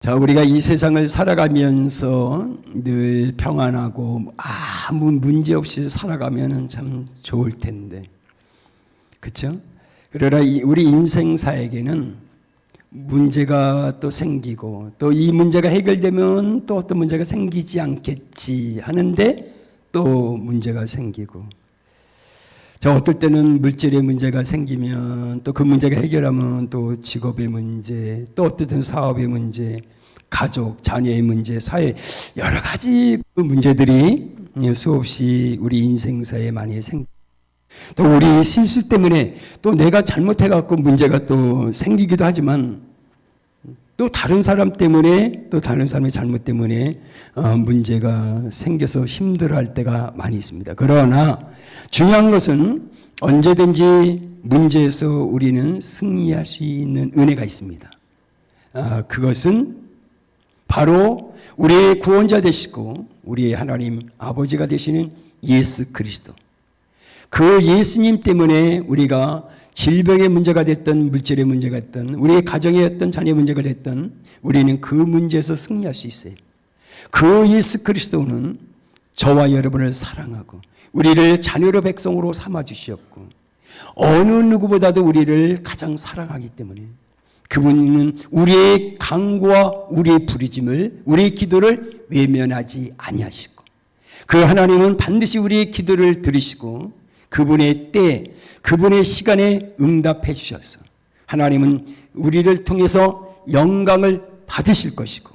자, 우리가 이 세상을 살아가면서 늘 평안하고 아무 문제 없이 살아가면 참 좋을 텐데, 그렇죠? 그러나 우리 인생사에게는 문제가 또 생기고, 또 이 문제가 해결되면 또 어떤 문제가 생기지 않겠지 하는데 또 문제가 생기고, 저 어떨 때는 물질의 문제가 생기면 또 그 문제가 해결하면 또 직업의 문제, 또 어떨 때는 사업의 문제, 가족, 자녀의 문제, 사회 여러 가지 그 문제들이 수없이 우리 인생사에 많이 생깁니다. 또 우리 실수 때문에 또 내가 잘못해갖고 문제가 또 생기기도 하지만, 또 다른 사람 때문에, 또 다른 사람의 잘못 때문에 문제가 생겨서 힘들어할 때가 많이 있습니다. 그러나 중요한 것은 언제든지 문제에서 우리는 승리할 수 있는 은혜가 있습니다. 그것은 바로 우리의 구원자 되시고 우리의 하나님 아버지가 되시는 예수 그리스도. 그 예수님 때문에 우리가 질병의 문제가 됐던, 물질의 문제가 됐던, 우리의 가정의 어떤 자녀의 문제가 됐던, 우리는 그 문제에서 승리할 수 있어요. 그 예수 그리스도는 저와 여러분을 사랑하고 우리를 자녀로 백성으로 삼아주셨고, 어느 누구보다도 우리를 가장 사랑하기 때문에 그분은 우리의 간구와 우리의 부르짐을, 우리의 기도를 외면하지 아니하시고, 그 하나님은 반드시 우리의 기도를 들으시고 그분의 때, 그분의 시간에 응답해 주셔서 하나님은 우리를 통해서 영광을 받으실 것이고,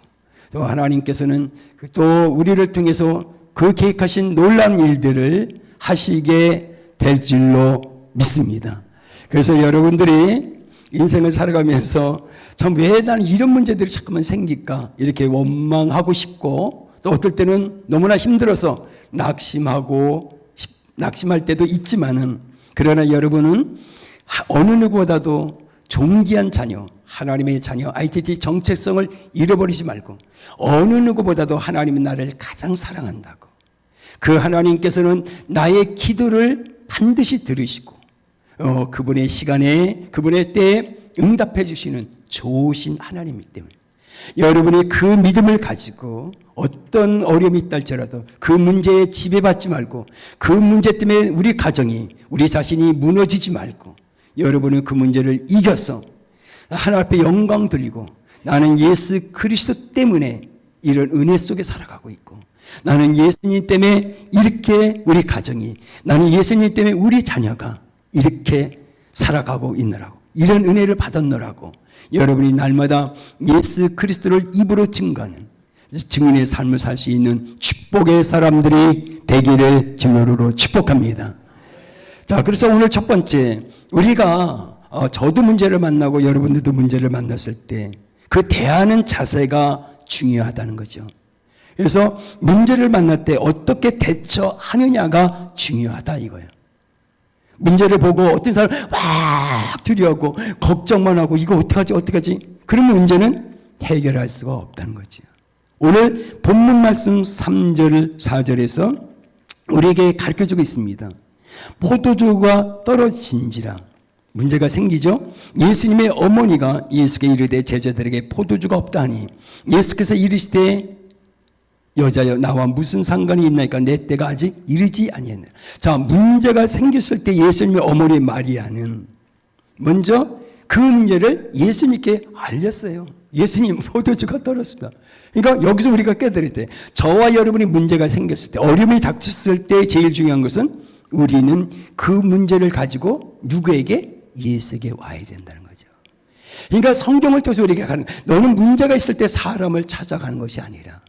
또 하나님께서는 또 우리를 통해서 그 계획하신 놀라운 일들을 하시게 될 줄로 믿습니다. 그래서 여러분들이 인생을 살아가면서 참 왜 나는 이런 문제들이 자꾸만 생길까 이렇게 원망하고 싶고, 또 어떨 때는 너무나 힘들어서 낙심할 때도 있지만은, 그러나 여러분은 어느 누구보다도 존귀한 자녀, 하나님의 자녀, ITT 정체성을 잃어버리지 말고, 어느 누구보다도 하나님은 나를 가장 사랑한다고, 그 하나님께서는 나의 기도를 반드시 들으시고 그분의 시간에, 그분의 때에 응답해 주시는 좋으신 하나님이기 때문에 여러분이 그 믿음을 가지고 어떤 어려움이 있다 할지라도 그 문제에 지배받지 말고, 그 문제 때문에 우리 가정이, 우리 자신이 무너지지 말고, 여러분은 그 문제를 이겨서 하나님 앞에 영광 돌리고, 나는 예수 그리스도 때문에 이런 은혜 속에 살아가고 있고, 나는 예수님 때문에 이렇게 우리 가정이, 나는 예수님 때문에 우리 자녀가 이렇게 살아가고 있느라고, 이런 은혜를 받았노라고 여러분이 날마다 예수 그리스도를 입으로 증거하는 증인의 삶을 살 수 있는 축복의 사람들이 되기를 주님으로 축복합니다. 자, 그래서 오늘 첫 번째, 우리가 저도 문제를 만나고 여러분들도 문제를 만났을 때 그 대하는 자세가 중요하다는 거죠. 그래서 문제를 만날 때 어떻게 대처하느냐가 중요하다 이거예요. 문제를 보고 어떤 사람은 막 두려워하고 걱정만 하고 이거 어떡하지 그러면 문제는 해결할 수가 없다는 거죠. 오늘 본문 말씀 3절 4절에서 우리에게 가르쳐주고 있습니다. 포도주가 떨어진지라, 문제가 생기죠. 예수님의 어머니가 예수께 이르되 제자들에게 포도주가 없다니, 예수께서 이르시되 여자여 나와 무슨 상관이 있나이까, 내 때가 아직 이르지 아니했네. 자, 문제가 생겼을 때 예수님의 어머니 마리아는 먼저 그 문제를 예수님께 알렸어요. 예수님, 포도주가 떨어졌습니다. 그러니까 여기서 우리가 깨달을 때, 저와 여러분이 문제가 생겼을 때, 어려움이 닥쳤을 때 제일 중요한 것은 우리는 그 문제를 가지고 누구에게? 예수에게 와야 된다는 거죠. 그러니까 성경을 통해서 우리에게 가는, 너는 문제가 있을 때 사람을 찾아가는 것이 아니라,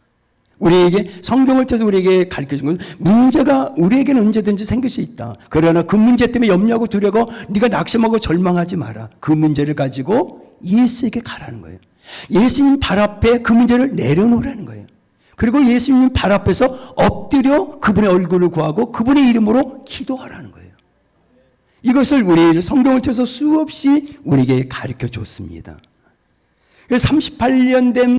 우리에게 성경을 통해서 우리에게 가르쳐준 것은 문제가 우리에게는 언제든지 생길 수 있다. 그러나 그 문제 때문에 염려하고 두려워 네가 낙심하고 절망하지 마라. 그 문제를 가지고 예수에게 가라는 거예요. 예수님 발 앞에 그 문제를 내려놓으라는 거예요. 그리고 예수님 발 앞에서 엎드려 그분의 얼굴을 구하고 그분의 이름으로 기도하라는 거예요. 이것을 우리 성경을 통해서 수없이 우리에게 가르쳐 줬습니다. 38년 된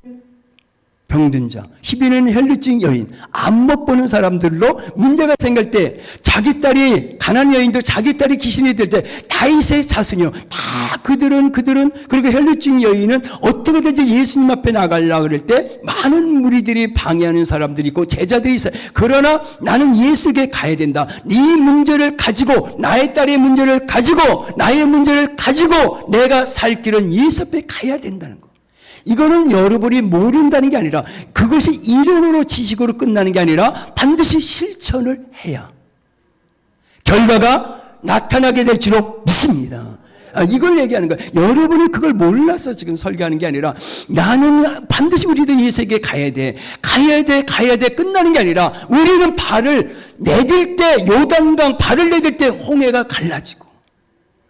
병든 자, 12년 혈루증 여인, 안 못 보는 사람들로 문제가 생길 때 자기 딸이 가난 여인도 자기 딸이 귀신이 될 때 다윗의 자손이요. 다 그들은 그리고 혈루증 여인은 어떻게든지 예수님 앞에 나가려고 그럴 때 많은 무리들이 방해하는 사람들이 있고 제자들이 있어요. 그러나 나는 예수에게 가야 된다. 네 문제를 가지고 나의 딸의 문제를 가지고 나의 문제를 가지고 내가 살 길은 예수 앞에 가야 된다는 거. 이거는 여러분이 모른다는 게 아니라 그것이 이론으로 지식으로 끝나는 게 아니라 반드시 실천을 해야 결과가 나타나게 될 줄로 믿습니다. 이걸 얘기하는 거예요. 여러분이 그걸 몰라서 지금 설교하는 게 아니라 나는 반드시 우리도 예수에게 가야 돼 끝나는 게 아니라 우리는 발을 내딜 때 요단강 발을 내딜 때 홍해가 갈라지고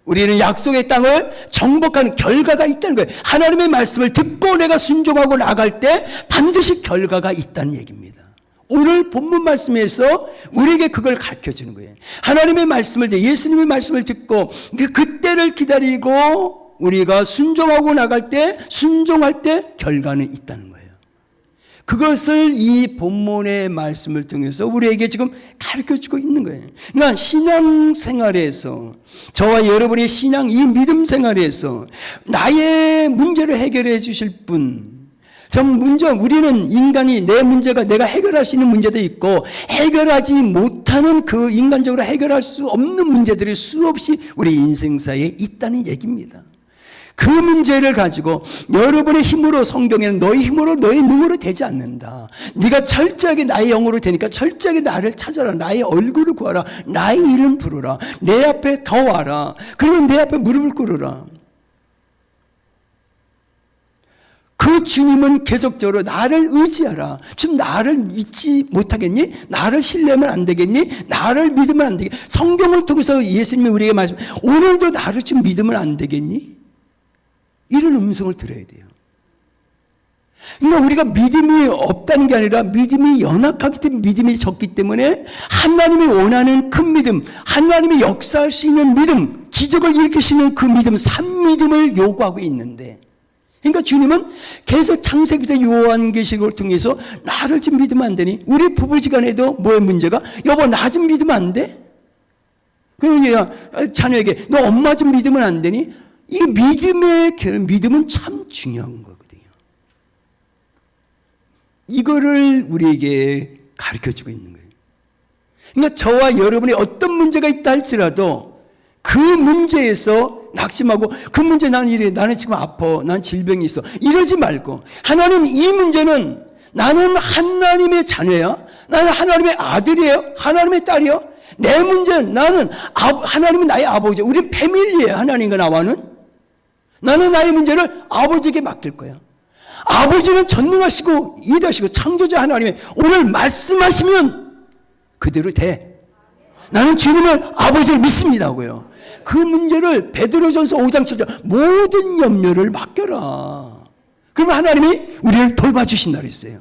우리는 약속의 땅을 정복하는 결과가 있다는 거예요. 하나님의 말씀을 듣고 내가 순종하고 나갈 때 반드시 결과가 있다는 얘기입니다. 오늘 본문 말씀에서 우리에게 그걸 가르쳐주는 거예요. 하나님의 말씀을 예수님의 말씀을 듣고 그때를 기다리고 우리가 순종하고 나갈 때 순종할 때 결과는 있다는 거예요. 그것을 이 본문의 말씀을 통해서 우리에게 지금 가르쳐주고 있는 거예요. 그러니까 신앙생활에서 저와 여러분의 신앙 이 믿음 생활에서 나의 문제를 해결해 주실 분 우리는 인간이 내 문제가 내가 해결할 수 있는 문제도 있고 해결하지 못하는 그 인간적으로 해결할 수 없는 문제들이 수없이 우리 인생사에 있다는 얘기입니다. 그 문제를 가지고 여러분의 힘으로 성경에는 너의 힘으로 너의 능으로 되지 않는다. 네가 철저하게 나의 영으로 되니까 철저하게 나를 찾아라. 나의 얼굴을 구하라. 나의 이름 부르라. 내 앞에 더 와라. 그리고 내 앞에 무릎을 꿇으라. 그 주님은 계속적으로 나를 의지하라. 지금 나를 믿지 못하겠니? 나를 신뢰하면 안 되겠니? 나를 믿으면 안 되겠니? 성경을 통해서 예수님이 우리에게 말씀 오늘도 나를 지금 믿으면 안 되겠니? 이런 음성을 들어야 돼요. 그러니까 우리가 믿음이 없다는 게 아니라 믿음이 연약하기 때문에 믿음이 적기 때문에 하나님이 원하는 큰 믿음, 하나님이 역사할 수 있는 믿음, 기적을 일으키시는 그 믿음, 산믿음을 요구하고 있는데 그러니까 주님은 계속 창세기부터 요한계시록을 통해서 나를 좀 믿으면 안 되니? 우리 부부지간에도 뭐의 문제가? 여보 나 좀 믿으면 안 돼? 그러니까 자녀에게 너 엄마 좀 믿으면 안 되니? 이 믿음은 참 중요한 거거든요. 이거를 우리에게 가르쳐주고 있는 거예요. 그러니까 저와 여러분이 어떤 문제가 있다 할지라도 그 문제에서 낙심하고 그 문제 나는 이래 나는 지금 아파 난 질병이 있어 이러지 말고 하나님 이 문제는 나는 하나님의 자녀야 나는 하나님의 아들이에요 하나님의 딸이요 내 문제는 나는 하나님은 나의 아버지 우리 패밀리예요 하나님과 나와는 나는 나의 문제를 아버지에게 맡길 거야. 아버지는 전능하시고 이다시고 창조자 하나님의 오늘 말씀하시면 그대로 돼. 나는 주님을 아버지를 믿습니다고요. 그 문제를 베드로전서 5장 7절 모든 염려를 맡겨라. 그러면 하나님이 우리를 돌봐주신다 그랬어요.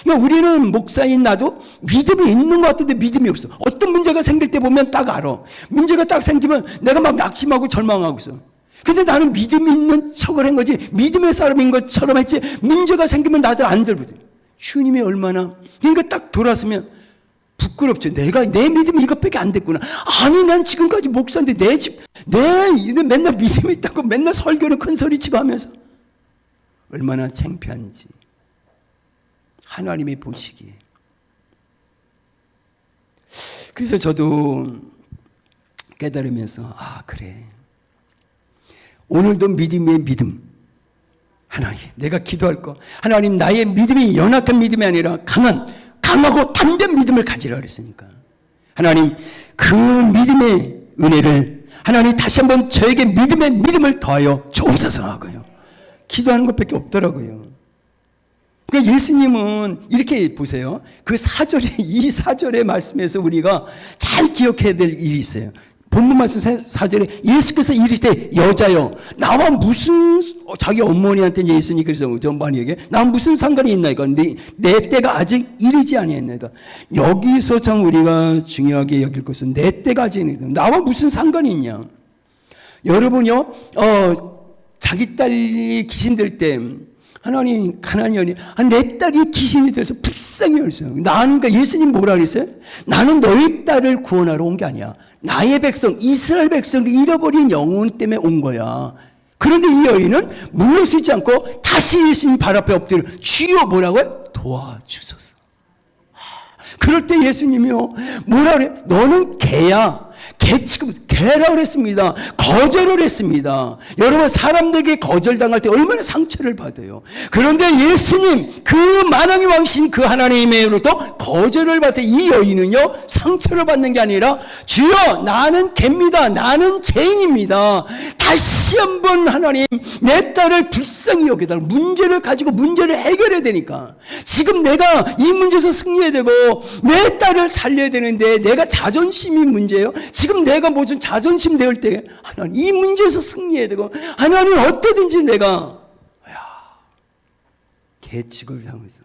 그러니까 우리는 목사인 나도 믿음이 있는 것 같은데 믿음이 없어. 어떤 문제가 생길 때 보면 딱 알아. 문제가 딱 생기면 내가 막 낙심하고 절망하고 있어. 근데 나는 믿음 있는 척을 한 거지 믿음의 사람인 것처럼 했지 문제가 생기면 나도 안 들거든. 주님이 얼마나 그러니까 딱 돌아서면 부끄럽죠. 내가 내 믿음이 이것밖에 안 됐구나. 아니 난 지금까지 목사인데 내 맨날 믿음이 있다고 맨날 설교를 큰 소리치고 하면서 얼마나 창피한지 하나님이 보시기에. 그래서 저도 깨달으면서 그래 오늘도 믿음의 믿음 하나님 내가 기도할 거 하나님 나의 믿음이 연약한 믿음이 아니라 강하고 담대한 믿음을 가지라 그랬으니까 하나님 그 믿음의 은혜를 하나님 다시 한번 저에게 믿음의 믿음을 더하여 주옵소서 하고요. 기도하는 것밖에 없더라고요. 그러니까 예수님은 이렇게 보세요. 그 이 4절의 말씀에서 우리가 잘 기억해야 될 일이 있어요. 본문 말씀 4절에 예수께서 이르시되 여자여 나와 무슨 자기 어머니한테 예수님이 그래서 많이 얘기해 나와 무슨 상관이 있나이까 내 때가 아직 이르지 아니했나이다. 여기서 참 우리가 중요하게 여길 것은 내 때가 아직 이르다. 나와 무슨 상관이 있냐. 여러분요 자기 딸이 귀신 들 때 하나님, 가난이 아니, 내 딸이 귀신이 들어서 불쌍히 여겼어요. 나는, 그러니까 예수님 뭐라 그랬어요? 나는 너희 딸을 구원하러 온 게 아니야. 나의 백성, 이스라엘 백성을 잃어버린 영혼 때문에 온 거야. 그런데 이 여인은 물러서지 않고 다시 예수님 발 앞에 엎드려 주여 뭐라고요? 도와주소서. 그럴 때 예수님이요 뭐라 그래? 너는 개야. 개 취급, 개라고 그랬습니다. 거절을 했습니다. 여러분, 사람들에게 거절당할 때 얼마나 상처를 받아요. 그런데 예수님, 그 만왕의 왕신 그 하나님으로부터 거절을 받을 때 이 여인은요, 상처를 받는 게 아니라, 주여, 나는 개입니다. 나는 죄인입니다. 다시 한번 하나님, 내 딸을 불쌍히 여겨달라. 문제를 가지고 문제를 해결해야 되니까. 지금 내가 이 문제에서 승리해야 되고, 내 딸을 살려야 되는데, 내가 자존심이 문제예요. 지금 내가 무슨 자존심 내올 때 하나님 이 문제에서 승리해야 되고 하나님 어떻게든지 내가 개취급을 당해서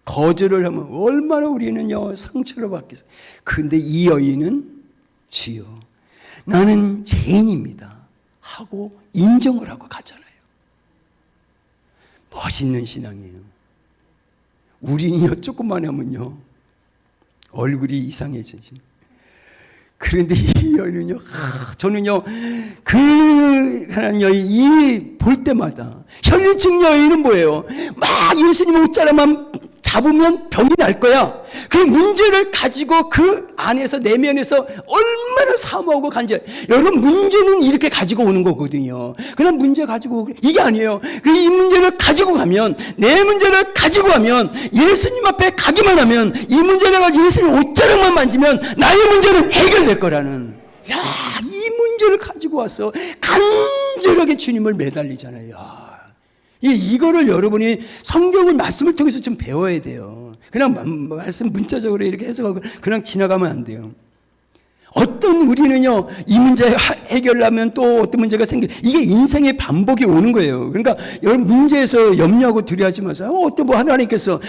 거절을 하면 얼마나 우리는요 상처를 받겠어요. 그런데 이 여인은 주여 나는 죄인입니다 하고 인정을 하고 가잖아요. 멋있는 신앙이에요. 우리는요 조금만 하면요 얼굴이 이상해지죠. 그런데 이 여인은요, 저는요, 그 하나님 여인, 이 볼 때마다, 혈류증 여인은 뭐예요? 막 예수님 옷자락만 잡으면 병이 날 거야. 그 문제를 가지고 그 안에서, 내면에서 얼마나 사모하고 간절. 여러분, 문제는 이렇게 가지고 오는 거거든요. 그냥 문제 가지고, 이게 아니에요. 이 문제를 가지고 가면, 내 문제를 가지고 가면, 예수님 앞에 가기만 하면, 이 문제를 가지고 예수님 옷자락만 만지면, 나의 문제는 해결될 거라는. 야, 이 문제를 가지고 와서 간절하게 주님을 매달리잖아요. 야. 이거를 여러분이 성경을 말씀을 통해서 좀 배워야 돼요. 그냥 말씀 문자적으로 이렇게 해석하고 그냥 지나가면 안 돼요. 어떤 우리는요, 이 문제 해결하면 또 어떤 문제가 생겨. 이게 인생의 반복이 오는 거예요. 그러니까 여러분 문제에서 염려하고 두려워하지 마세요. 어떤 뭐 하나님께서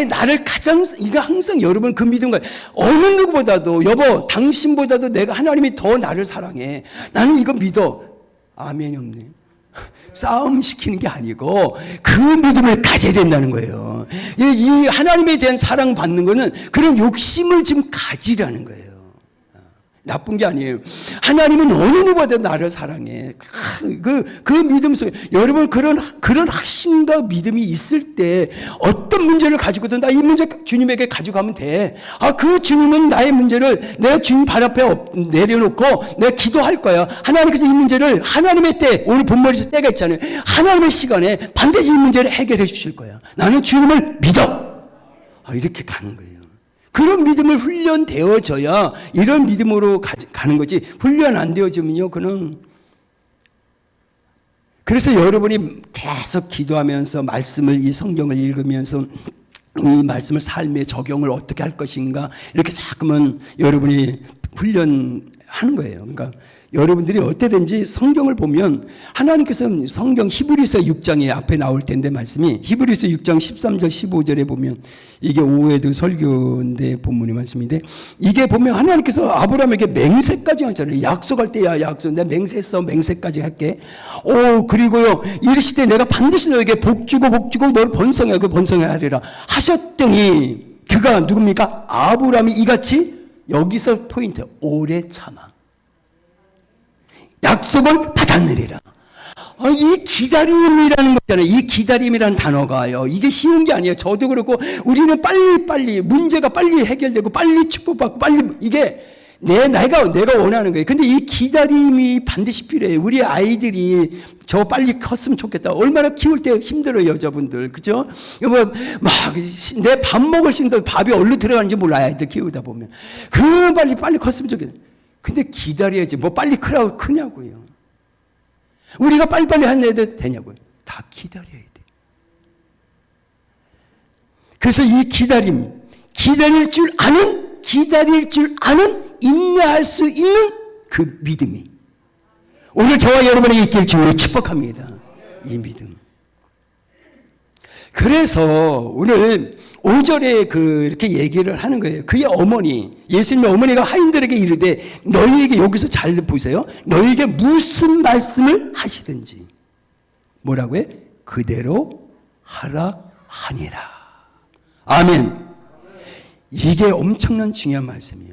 나를 가장, 이거 항상 여러분 그 믿음 거예요. 어느 누구보다도 여보, 당신보다도 내가 하나님이 더 나를 사랑해. 나는 이거 믿어. 아멘이 없네. 싸움 시키는 게 아니고 그 믿음을 가져야 된다는 거예요. 이 하나님에 대한 사랑 받는 거는 그런 욕심을 지금 가지라는 거예요. 나쁜 게 아니에요. 하나님은 어느 누구보다 나를 사랑해. 그 믿음 속에 여러분 그런 확신과 믿음이 있을 때 어떤 문제를 가지고든 나 이 문제 주님에게 가져가면 돼. 그 주님은 나의 문제를 내가 주님 발 앞에 내려놓고 내가 기도할 거야. 하나님께서 이 문제를 하나님의 때, 오늘 본문에서 때가 있잖아요. 하나님의 시간에 반드시 이 문제를 해결해 주실 거야. 나는 주님을 믿어. 이렇게 가는 거예요. 그런 믿음을 훈련되어져야 이런 믿음으로 가는 거지. 훈련 안 되어지면요, 그래서 여러분이 계속 기도하면서 이 성경을 읽으면서 이 말씀을 삶에 적용을 어떻게 할 것인가 이렇게 자꾸만 여러분이 훈련하는 거예요. 그러니까 여러분들이 어때든지 성경을 보면 하나님께서 성경 히브리서 6장에 앞에 나올 텐데 말씀이 히브리서 6장 13절 15절에 보면 이게 오후에도 설교인데 본문의 말씀인데 이게 보면 하나님께서 아브라함에게 맹세까지 하잖아요. 약속할 때야 약속. 내가 맹세했어. 맹세까지 할게. 그리고요 이르시되 내가 반드시 너에게 복주고 너를 번성하고 번성하리라 하셨더니 그가 누굽니까? 아브라함이 이같이 여기서 포인트 오래 참아. 약속을 받아내리라. 이 기다림이라는 거잖아요. 이 기다림이라는 단어가요. 이게 쉬운 게 아니에요. 저도 그렇고 우리는 빨리 문제가 빨리 해결되고 빨리 축복받고 빨리 이게 내가 원하는 거예요. 근데 이 기다림이 반드시 필요해요. 우리 아이들이 저 빨리 컸으면 좋겠다. 얼마나 키울 때 힘들어요, 여자분들. 그죠? 내 밥 먹을 시간도 밥이 어디로 들어가는지 몰라요. 아이들 키우다 보면. 빨리 컸으면 좋겠다. 근데 기다려야지. 뭐 빨리 크냐고요. 우리가 빨리빨리 해도 되냐고요. 다 기다려야 돼. 그래서 이 기다릴 줄 아는 인내할 수 있는 그 믿음이 오늘 저와 여러분에게 있길 주로 축복합니다. 이 믿음. 그래서 오늘 5절에 이렇게 얘기를 하는 거예요. 그의 어머니, 예수님의 어머니가 하인들에게 이르되 너희에게 여기서 잘 보세요. 너희에게 무슨 말씀을 하시든지 뭐라고 해? 그대로 하라 하니라. 아멘. 이게 엄청난 중요한 말씀이에요.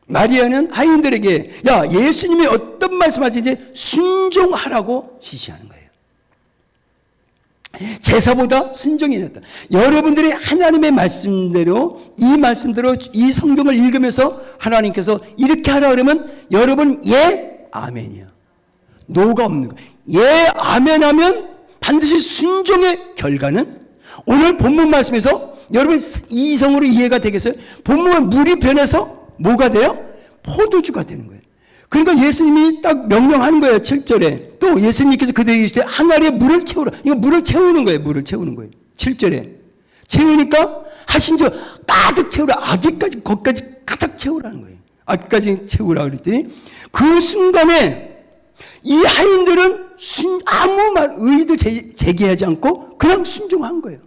마리아는 하인들에게 야, 예수님이 어떤 말씀하시는지 순종하라고 지시하는 거예요. 제사보다 순종이 낫다. 여러분들이 하나님의 말씀대로 이 말씀대로 이 성경을 읽으면서 하나님께서 이렇게 하라 그러면 여러분 예 아멘이야. 노가 없는 거야. 예 아멘 하면 반드시 순종의 결과는 오늘 본문 말씀에서 여러분 이성으로 이해가 되겠어요? 본문은 물이 변해서 뭐가 돼요? 포도주가 되는 거예요. 그러니까 예수님이 딱 명령하는 거예요. 7절에. 또 예수님께서 그들에게 이르시되 한 알에 물을 채우라. 이거 물을 채우는 거예요. 물을 채우는 거예요. 7절에. 채우니까 하신 저 가득 채우라. 아기까지 거기까지 가득 채우라는 거예요. 아기까지 채우라 그랬더니 그 순간에 이 하인들은 아무 말 의의도 제기하지 않고 그냥 순종한 거예요.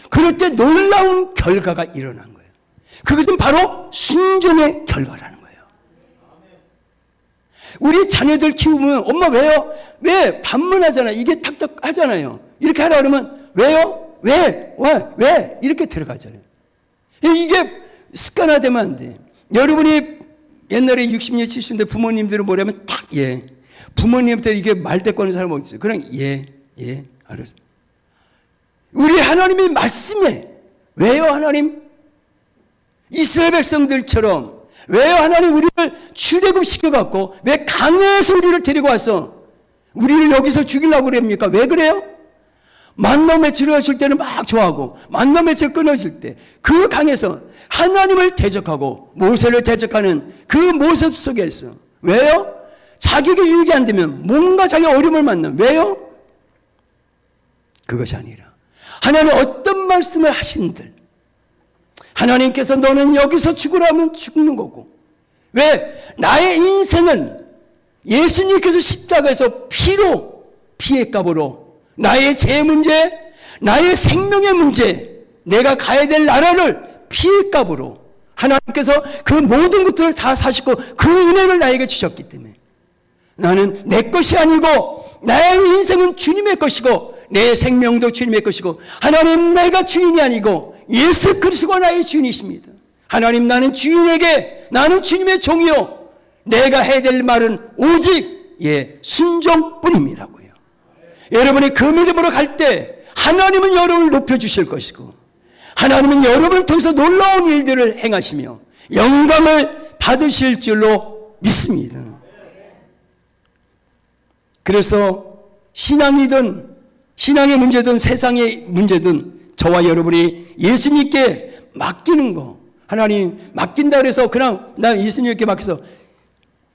그럴 때 놀라운 결과가 일어난 거예요. 그것은 바로 순종의 결과라는 거예요. 우리 자녀들 키우면 엄마 왜요? 왜? 반문하잖아요. 이게 탁탁하잖아요. 이렇게 하라 그러면 왜요? 왜? 왜? 이렇게 들어가잖아요. 이게 습관화되면 안 돼. 여러분이 옛날에 60년, 70년대 부모님들은 뭐냐면 딱 예. 부모님한테 이게 말대꾸하는 사람 어디 있어요? 그냥 예, 알았어. 우리 하나님의 말씀에 왜요 하나님? 이스라엘 백성들처럼 왜요 하나님 우리를 출애굽 시켜갖고 왜 강에서 우리를 데리고 와서 우리를 여기서 죽이려고 그럽니까? 왜 그래요? 만나 맺히려줄 때는 막 좋아하고 만나 맺혀 끊어질 때 그 강에서 하나님을 대적하고 모세를 대적하는 그 모습 속에서 왜요? 자기가 유익이 안 되면 뭔가 자기 어려움을 만나면 왜요? 그것이 아니라 하나님 어떤 말씀을 하신들 하나님께서 너는 여기서 죽으라면 죽는 거고 왜? 나의 인생은 예수님께서 십자가에서 피의 값으로 나의 죄 문제, 나의 생명의 문제, 내가 가야 될 나라를 피의 값으로 하나님께서 그 모든 것들을 다 사시고 그 은혜를 나에게 주셨기 때문에 나는 내 것이 아니고 나의 인생은 주님의 것이고 내 생명도 주님의 것이고 하나님 내가 주인이 아니고 예수 그리스도가 나의 주인이십니다. 하나님 나는 주인에게 나는 주님의 종이요 내가 해야 될 말은 오직 순종뿐입니다고요. 여러분이 그 믿음으로 갈 때 하나님은 여러분을 높여주실 것이고 하나님은 여러분을 통해서 놀라운 일들을 행하시며 영광을 받으실 줄로 믿습니다. 그래서 신앙이든 신앙의 문제든 세상의 문제든 저와 여러분이 예수님께 맡기는 거 하나님 맡긴다 그래서 그냥 나 예수님께 맡겨서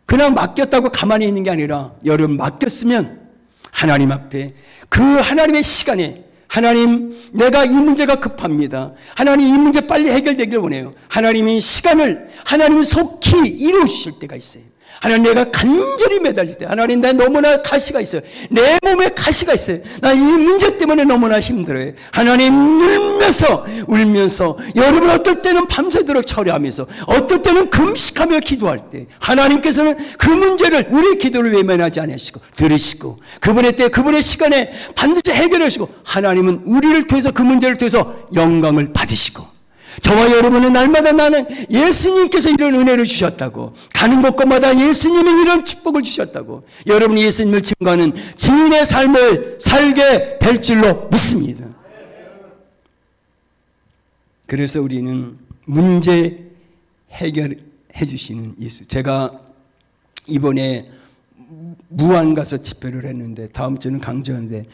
그냥 맡겼다고 가만히 있는 게 아니라 여러분 맡겼으면 하나님 앞에 그 하나님의 시간에 하나님 내가 이 문제가 급합니다. 하나님 이 문제 빨리 해결되길 원해요. 하나님이 시간을 하나님 속히 이루어주실 때가 있어요. 하나님 내가 간절히 매달릴 때 하나님 나 너무나 가시가 있어요. 내 몸에 가시가 있어요. 나 이 문제 때문에 너무나 힘들어요. 하나님 울면서 여러분 어떨 때는 밤새도록 철회하면서 어떨 때는 금식하며 기도할 때 하나님께서는 그 문제를 우리의 기도를 외면하지 않으시고 들으시고 그분의 때 그분의 시간에 반드시 해결해 주시고 하나님은 우리를 통해서 그 문제를 통해서 영광을 받으시고 저와 여러분은 날마다 나는 예수님께서 이런 은혜를 주셨다고 가는 곳곳마다 예수님이 이런 축복을 주셨다고 여러분이 예수님을 증거하는 증인의 삶을 살게 될 줄로 믿습니다. 그래서 우리는 문제 해결해 주시는 예수. 제가 이번에 무안 가서 집회를 했는데 다음 주는 강주인데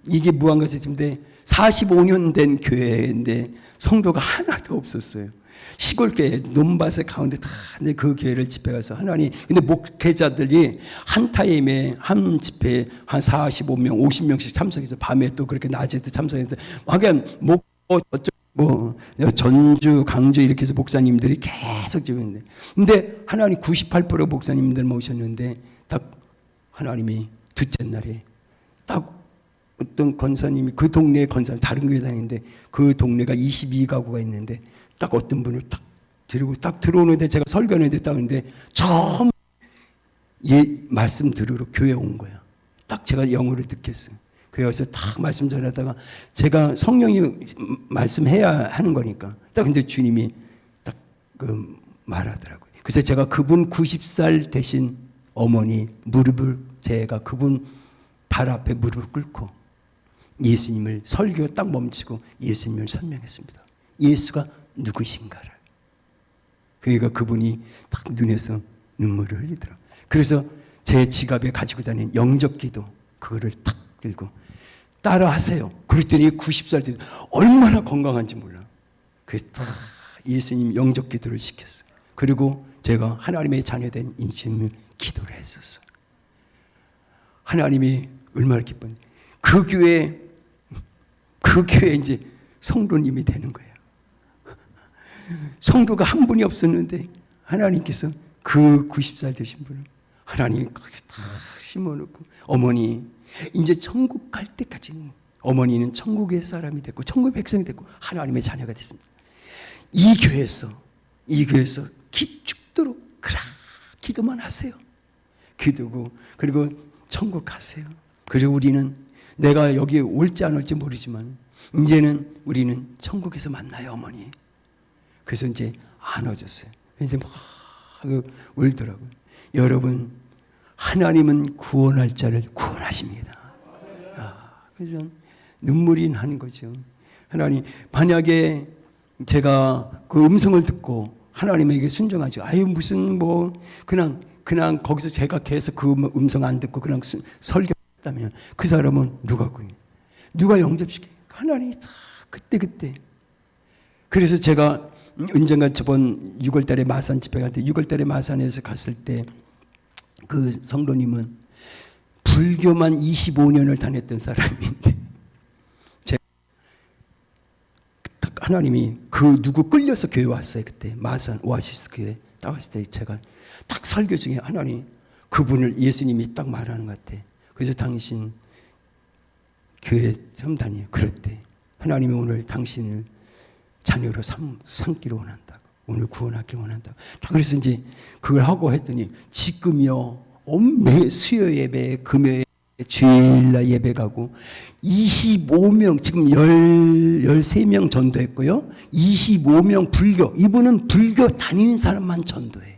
이게 무안 가서 집회인데 45년 된 교회인데 성도가 하나도 없었어요. 시골교회 논밭의 가운데 다 그 교회를 집회 가서 하나님 근데 목회자들이 한 타임에 한 집회에 한 45명 50명씩 참석해서 밤에 또 그렇게 낮에도 참석해서 하긴 전주 강주 이렇게 해서 목사님들이 계속 집회했는데 근데 하나님 98% 목사님들 모셨는데 딱 하나님이 둘째 날에 딱 어떤 권사님이 그 동네에 권사님 다른 교회 다니는데 그 동네가 22가구가 있는데 딱 어떤 분을 딱 데리고 딱 들어오는데 제가 설교하는데 딱 근데 처음 말씀 들으러 교회 온 거야. 딱 제가 영으로 느꼈어요. 그래서 딱 말씀 전하다가 제가 성령이 말씀해야 하는 거니까 딱 근데 주님이 딱 그 말하더라고요. 그래서 제가 그분 90살 되신 어머니 무릎을 제가 그분 발 앞에 무릎을 꿇고 예수님을 설교 딱 멈추고 예수님을 설명했습니다. 예수가 누구신가를. 그러니까 그분이 딱 눈에서 눈물을 흘리더라고요. 그래서 제 지갑에 가지고 다니는 영접기도 그거를 탁 들고 따라 하세요. 그랬더니 90살 때 얼마나 건강한지 몰라. 그래서 딱 예수님 영접기도를 시켰어요. 그리고 제가 하나님의 자녀된 인심을 기도를 했었어요. 하나님이 얼마나 기쁜지. 그 교회에 이제 성도님이 되는 거예요. 성도가 한 분이 없었는데 하나님께서 그 90살 되신 분을 하나님이 거기 다 심어놓고 어머니 이제 천국 갈 때까지 어머니는 천국의 사람이 됐고 천국의 백성이 됐고 하나님의 자녀가 됐습니다. 이 교회에서 기 죽도록 그라 기도만 하세요. 기도고 그리고 천국 가세요. 그리고 우리는 내가 여기 올지 안 올지 모르지만 이제는 우리는 천국에서 만나요 어머니. 그래서 이제 안아줬어요. 근데 막 울더라고요. 여러분 하나님은 구원할 자를 구원하십니다. 그래서 눈물이 나는 거죠. 하나님 만약에 제가 그 음성을 듣고 하나님에게 순종하죠. 아유 무슨 뭐 그냥 거기서 제가 계속 그 음성 안 듣고 그냥 설교했다면 그 사람은 누가 영접시켜요? 하나님이 다 그때. 그래서 제가 언젠가 저번 6월달에 마산 집회 갈 때 6월달에 마산에서 갔을 때 그 성도님은 불교만 25년을 다녔던 사람인데 하나님이 그 누구 끌려서 교회 왔어요. 그때 마산 오아시스 교회 딱 왔을 때 제가 딱 설교 중에 하나님 그분을 예수님이 딱 말하는 것 같아. 그래서 당신 교회 처음 다녀요. 그랬대. 하나님이 오늘 당신을 자녀로 삼기를 원한다고. 오늘 구원하기를 원한다고. 그래서 이제 그걸 하고 했더니 지금요 매 수요 예배 금요일 주일날 예배 가고 25명 지금 13명 전도했고요. 25명 불교. 이분은 불교 다니는 사람만 전도해.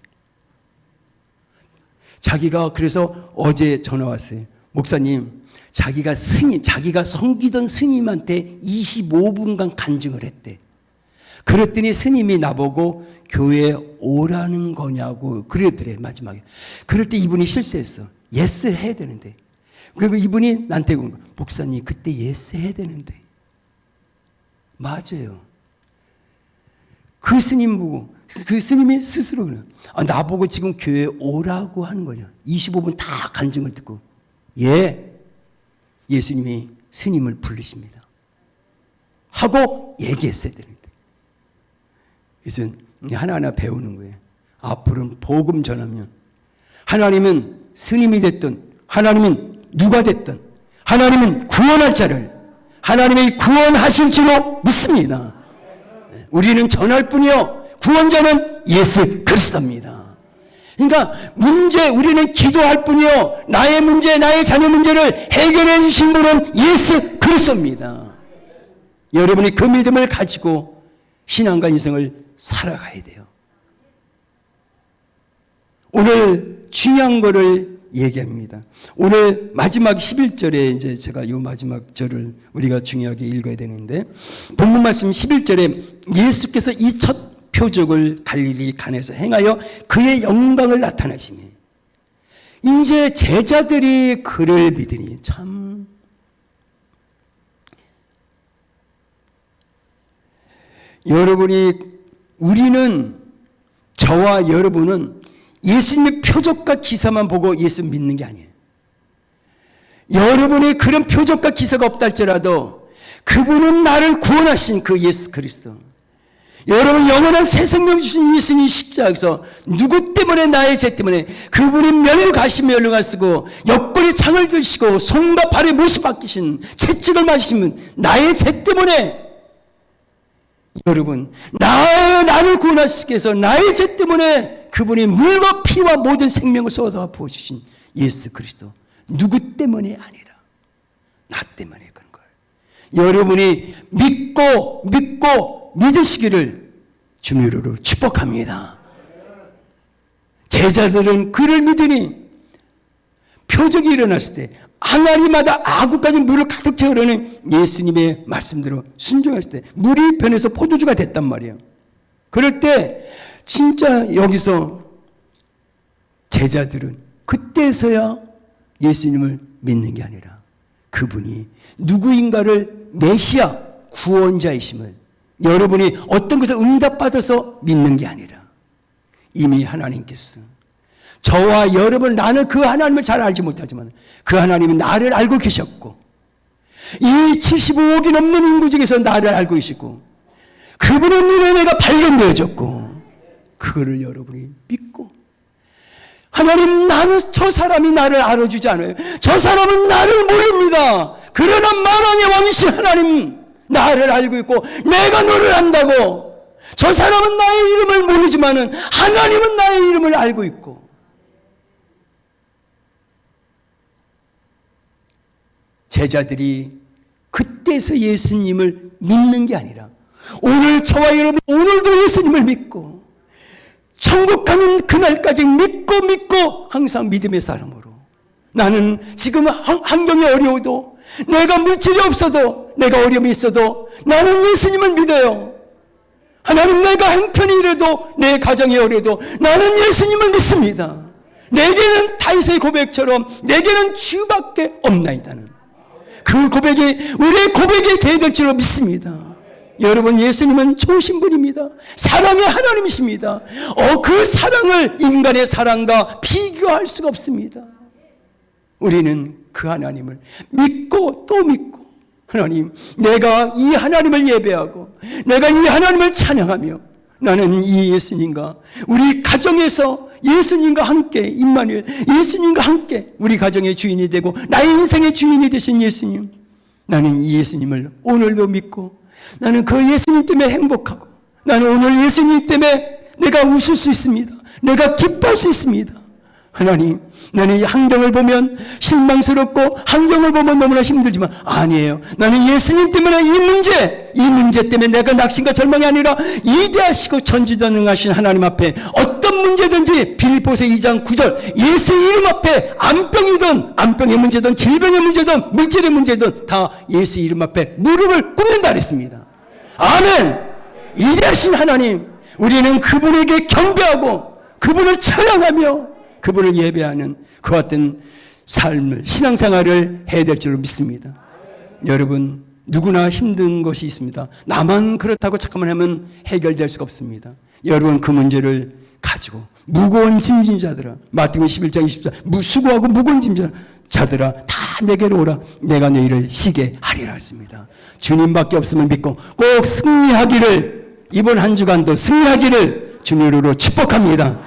자기가 그래서 어제 전화 왔어요. 목사님 자기가 섬기던 스님한테 25분간 간증을 했대. 그랬더니 스님이 나보고 교회에 오라는 거냐고 그러더래 마지막에. 그럴 때 이분이 실수했어. 예스를 해야 되는데. 그리고 이분이 나한테 목사님 그때 예스 해야 되는데. 맞아요. 그 스님 보고 그 스님이 스스로 그래. 나보고 지금 교회에 오라고 하는 거냐. 25분 다 간증을 듣고 예수님이 스님을 부르십니다. 하고 얘기했어야 되는데. 그래서 하나하나 배우는 거예요. 앞으로는 복음 전하면 하나님은 스님이 됐든 하나님은 누가 됐든 하나님은 구원할 자를 하나님이 구원하실 줄로 믿습니다. 우리는 전할 뿐이요 구원자는 예수 그리스도입니다. 그러니까 우리는 기도할 뿐이요 나의 문제 나의 자녀 문제를 해결해 주신 분은 예수 그리스도입니다. 여러분이 그 믿음을 가지고 신앙과 인생을 살아가야 돼요. 오늘 중요한 거를 얘기합니다. 오늘 마지막 11절에 이제 제가 이 마지막 절을 우리가 중요하게 읽어야 되는데 본문 말씀 11절에 예수께서 이 첫 표적을 갈릴리 가나에서 행하여 그의 영광을 나타내시니 이제 제자들이 그를 믿으니 참 저와 여러분은 예수님의 표적과 기사만 보고 예수 믿는 게 아니에요. 여러분의 그런 표적과 기사가 없다 할지라도 그분은 나를 구원하신 그 예수 그리스도. 여러분 영원한 새 생명 주신 예수님 십자가에서 누구 때문에 나의 죄 때문에 그분이 멸가시며 쓰고 옆구리 창을 들시고 손과 발에 못이 박히신 채찍을 맞으시면 나의 죄 때문에 여러분 나를 구원하시기 위해서 나의 죄 때문에 그분이 물과 피와 모든 생명을 쏟아 부어주신 예수 그리스도 누구 때문이 아니라 나 때문에 그런 걸 여러분이 믿고 믿으시기를 주님의 이름으로 축복합니다. 제자들은 그를 믿으니 표적이 일어났을 때 항아리마다 아구까지 물을 가득 채우려는 예수님의 말씀대로 순종했을 때 물이 변해서 포도주가 됐단 말이에요. 그럴 때 진짜 여기서 제자들은 그때서야 예수님을 믿는 게 아니라 그분이 누구인가를 메시아 구원자이심을 여러분이 어떤 것을 응답받아서 믿는 게 아니라 이미 하나님께서 저와 여러분, 나는 그 하나님을 잘 알지 못하지만 그 하나님은 나를 알고 계셨고 이 75억이 넘는 인구 중에서 나를 알고 계시고 그분의 눈에 내가 발견되어졌고 그거를 여러분이 믿고 하나님, 나는 저 사람이 나를 알아주지 않아요. 저 사람은 나를 모릅니다. 그러나 만왕의 왕이신 하나님 나를 알고 있고 내가 너를 안다고. 저 사람은 나의 이름을 모르지만은 하나님은 나의 이름을 알고 있고 제자들이 그때서 예수님을 믿는 게 아니라 오늘 저와 여러분 오늘도 예수님을 믿고 천국 가는 그날까지 믿고 항상 믿음의 사람으로 나는 지금 환경이 어려워도 내가 물질이 없어도 내가 어려움이 있어도 나는 예수님을 믿어요. 하나님, 내가 형편이 이래도 내 가정이 어려도 나는 예수님을 믿습니다. 내게는 다윗의 고백처럼 내게는 주밖에 없나이다는 그 고백이 우리의 고백이 되어야 될 줄로 믿습니다. 여러분, 예수님은 좋으신 분입니다. 사랑의 하나님이십니다. 그 사랑을 인간의 사랑과 비교할 수가 없습니다. 우리는 그 하나님을 믿고 또 믿고 하나님, 내가 이 하나님을 예배하고 내가 이 하나님을 찬양하며 나는 이 예수님과 우리 가정에서 예수님과 함께 임마누엘 예수님과 함께 우리 가정의 주인이 되고 나의 인생의 주인이 되신 예수님, 나는 이 예수님을 오늘도 믿고 나는 그 예수님 때문에 행복하고 나는 오늘 예수님 때문에 내가 웃을 수 있습니다. 내가 기뻐할 수 있습니다. 하나님, 나는 이 환경을 보면 실망스럽고 환경을 보면 너무나 힘들지만 아니에요. 나는 예수님 때문에 이 문제 때문에 내가 낙심과 절망이 아니라 이대하시고 전지전능하신 하나님 앞에 어떤 문제든지 빌립보서 2장 9절 예수 이름 앞에 암병의 문제든 질병의 문제든 물질의 문제든 다 예수 이름 앞에 무릎을 꿇는다 그랬습니다. 아멘. 이대하신 하나님, 우리는 그분에게 경배하고 그분을 찬양하며 그분을 예배하는 그 같은 삶을 신앙생활을 해야 될 줄로 믿습니다. 여러분, 누구나 힘든 것이 있습니다. 나만 그렇다고 잠깐만 하면 해결될 수가 없습니다. 여러분, 그 문제를 가지고 무거운 짐진 자들아, 마태복음 11장 24절 수고하고 무거운 짐진 자들아 다 내게로 오라, 내가 너희를 쉬게 하리라 했습니다. 주님밖에 없음을 믿고 꼭 승리하기를, 이번 한 주간도 승리하기를 주님으로 축복합니다.